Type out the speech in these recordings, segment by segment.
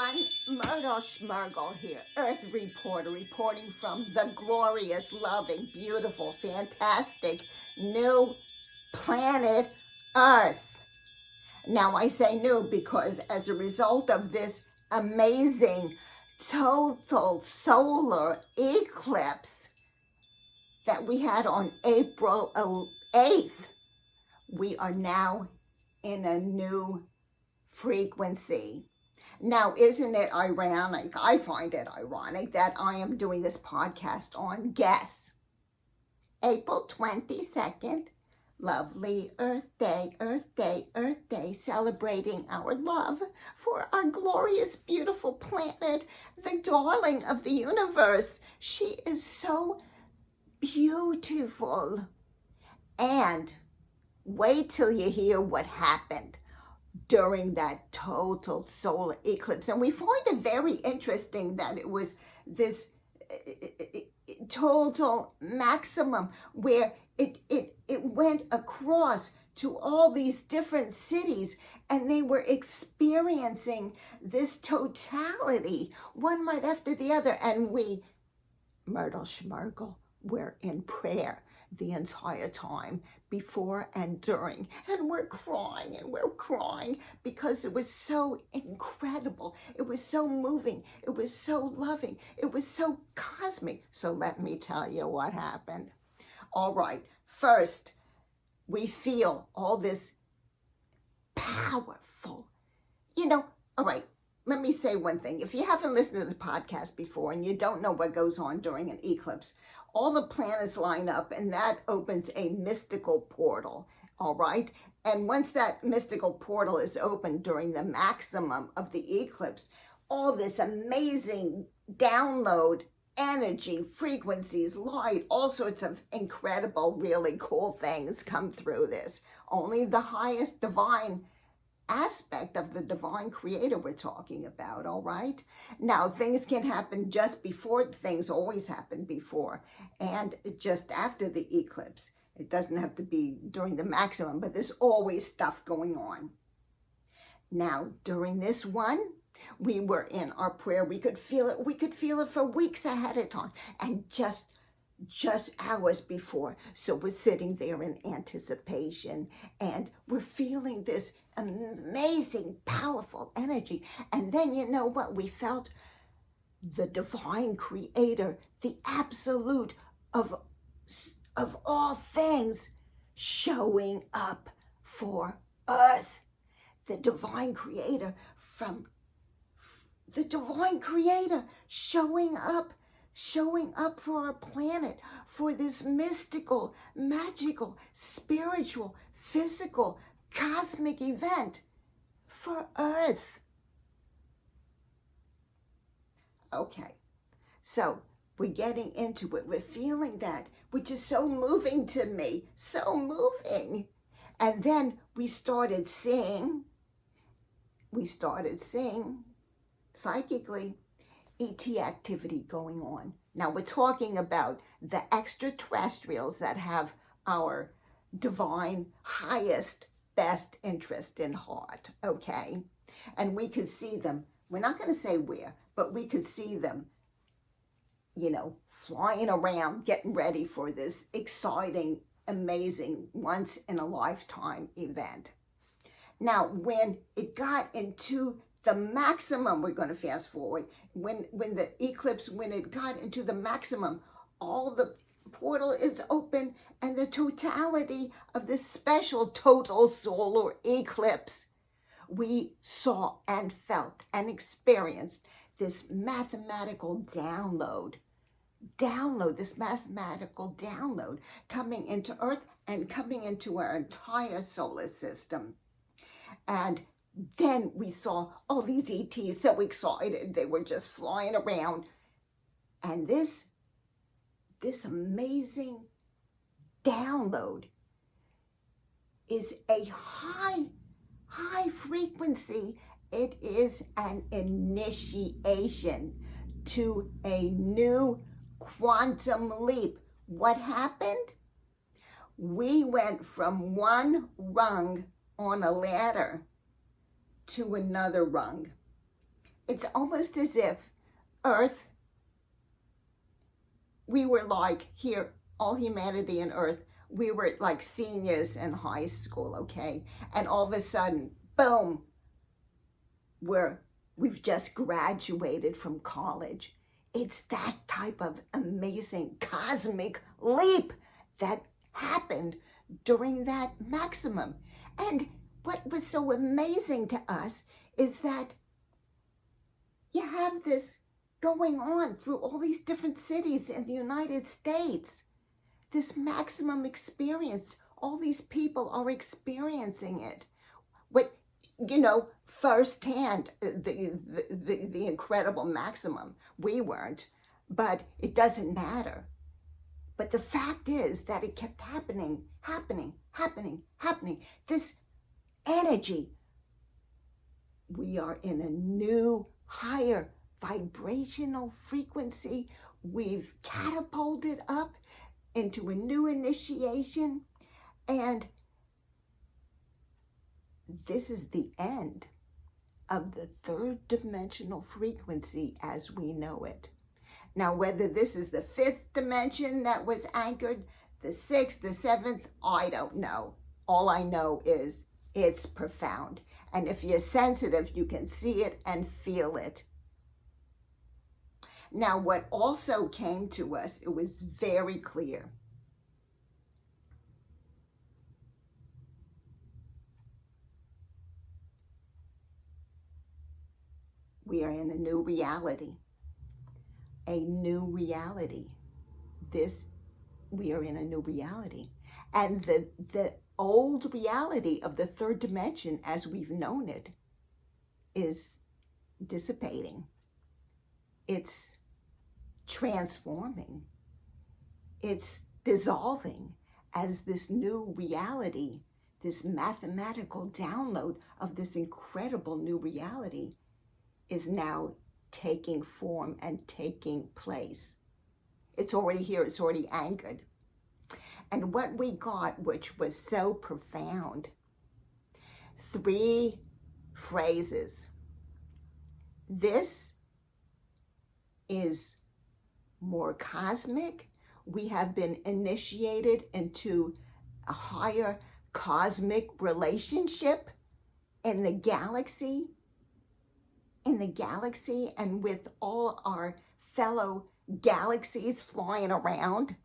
everyone, Myrtle Schmergle here, Earth Reporter, reporting from the glorious, loving, beautiful, fantastic new planet Earth. Now I say new because as a result of this amazing total solar eclipse that we had on April 8th, we are now in a new frequency. Now, isn't it ironic? I find it ironic that I am doing this podcast on, guess, April 22nd, lovely Earth Day, Earth Day, Earth Day, celebrating our love for our glorious, beautiful planet, the darling of the universe. She is so beautiful. And wait till you hear what happened during that total solar eclipse. And we find it very interesting that it was this total maximum where it went across to all these different cities, and they were experiencing this totality, one right after the other. And we, Myrtle Schmergle, were in prayer the entire time, before and during, and we're crying because it was so incredible, it was so moving, it was so loving, it was so cosmic. So let me tell you what happened. All right, first we feel all this powerful, all right, let me say one thing. If you haven't listened to the podcast before and you don't know what goes on during an eclipse, all the planets line up and that opens a mystical portal, all right? And once that mystical portal is opened during the maximum of the eclipse, all this amazing download, energy, frequencies, light, all sorts of incredible, really cool things come through this. Only the highest divine aspect of the divine creator we're talking about, all right? Now, things can happen just before, things always happen before and just after the eclipse. It doesn't have to be during the maximum, but there's always stuff going on. Now, during this one, we were in our prayer. We could feel it for weeks ahead of time, and just hours before. So we're sitting there in anticipation, and we're feeling this amazing, powerful energy. And then you know what we felt? The divine creator, the absolute of all things, showing up for Earth. The divine creator showing up for our planet, for this mystical, magical, spiritual, physical, cosmic event for Earth. Okay, so we're getting into it. We're feeling that, which is so moving to me, so moving. And then we started seeing psychically ET activity going on. Now we're talking about the extraterrestrials that have our divine, highest, best interest in heart, okay? And we could see them. We're not going to say where, but we could see them, flying around, getting ready for this exciting, amazing, once-in-a-lifetime event. Now, when it got into the maximum, we're going to fast forward, when the eclipse, when it got into the maximum, all the portal is open, and the totality of this special total solar eclipse, we saw and felt and experienced this mathematical download, coming into Earth and coming into our entire solar system. And then we saw all these ETs, so excited, they were just flying around. And this amazing download is a high frequency. It is an initiation to a new quantum leap. What happened? We went from one rung on a ladder to another rung. It's almost as if Earth, we were like here, all humanity and Earth, we were like seniors in high school, okay? And all of a sudden, boom, we've just graduated from college. It's that type of amazing cosmic leap that happened during that maximum. And what was so amazing to us is that you have this going on through all these different cities in the United States. This maximum experience, all these people are experiencing it. What, firsthand, the incredible maximum. We weren't, but it doesn't matter. But the fact is that it kept happening. This energy, we are in a new, higher vibrational frequency. We've catapulted up into a new initiation, and this is the end of the third dimensional frequency as we know it. Now, whether this is the fifth dimension that was anchored, the sixth, the seventh, I don't know. All I know is it's profound. And if you're sensitive, you can see it and feel it. Now, what also came to us, it was very clear. We are in a new reality. A new reality. We are in a new reality. And the old reality of the third dimension as we've known it is dissipating. It's transforming. It's dissolving as this new reality, this mathematical download of this incredible new reality is now taking form and taking place. It's already here, it's already anchored. And what we got, which was so profound, 3 phrases. This is more cosmic. We have been initiated into a higher cosmic relationship in the galaxy, and with all our fellow galaxies flying around.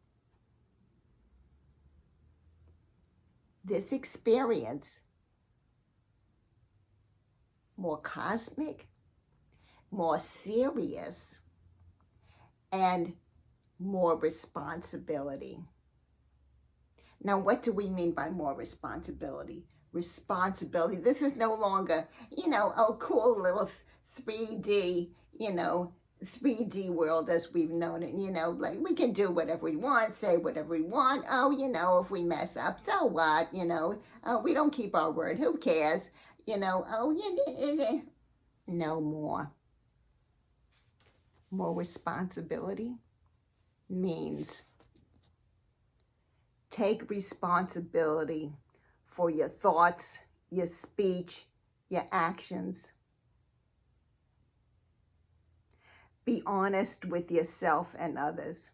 This experience, more cosmic, more serious, and more responsibility. Now, what do we mean by more responsibility? Responsibility. This is no longer, a cool little 3D, 3D world as we've known it, like we can do whatever we want, say whatever we want. Oh, if we mess up, so what, we don't keep our word. Who cares? No more. More responsibility means take responsibility for your thoughts, your speech, your actions. Be honest with yourself and others.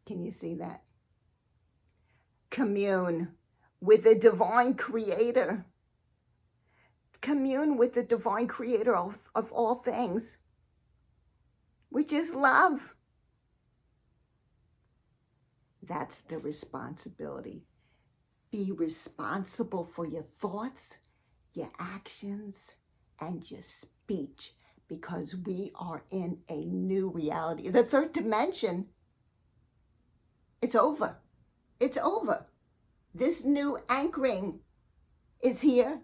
Can you see that? Commune with the divine creator. Commune with the divine creator of all things, which is love. That's the responsibility. Be responsible for your thoughts, your actions, and your speech, because we are in a new reality. The third dimension, it's over. It's over. This new anchoring is here,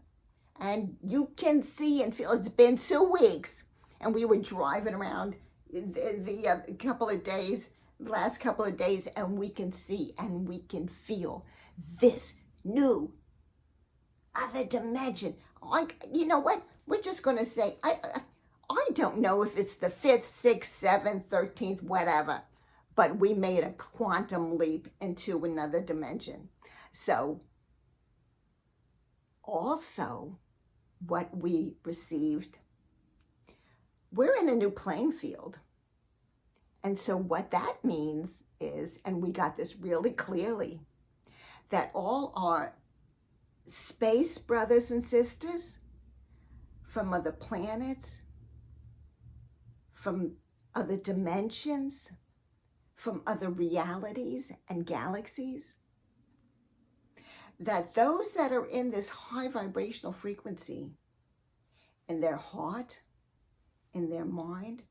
and you can see and feel. It's been 2 weeks, and we were driving around the last couple of days, and we can see and we can feel this new other dimension. Like, you know what? We're just going to say, I don't know if it's the 5th, 6th, 7th, 13th, whatever, but we made a quantum leap into another dimension. So also what we received we're in a new playing field. And so what that means is, and we got this really clearly, that all our space brothers and sisters from other planets, from other dimensions, from other realities and galaxies, that those that are in this high vibrational frequency, in their heart, in their mind,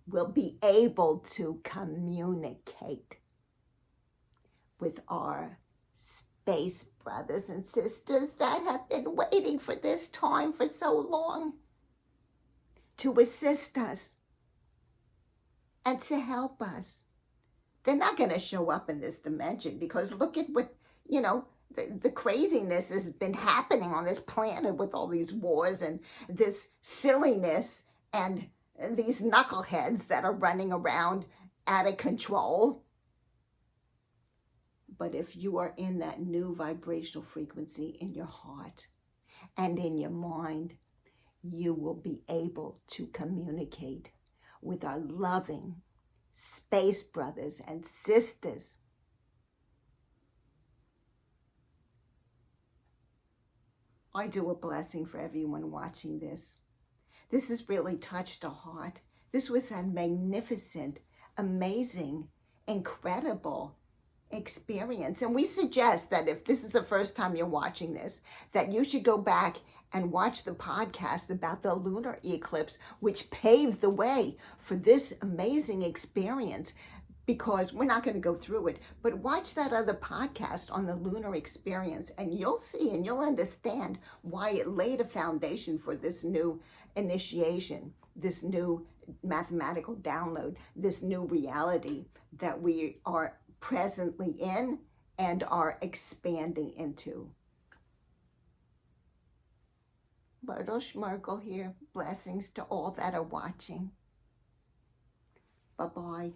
will be able to communicate with our space brothers and sisters that have been waiting for this time for so long, to assist us and to help us. They're not going to show up in this dimension because look at what, the craziness has been happening on this planet with all these wars and this silliness and these knuckleheads that are running around out of control. But if you are in that new vibrational frequency in your heart and in your mind, you will be able to communicate with our loving space brothers and sisters. I do a blessing for everyone watching this. This has really touched a heart. This was a magnificent, amazing, incredible experience. And we suggest that if this is the first time you're watching this, that you should go back and watch the podcast about the lunar eclipse, which paved the way for this amazing experience, because we're not going to go through it, but watch that other podcast on the lunar experience and you'll see and you'll understand why it laid a foundation for this new initiation, this new mathematical download, this new reality that we are presently in and are expanding into. Myrtle Schmergle here. Blessings to all that are watching. Bye-bye.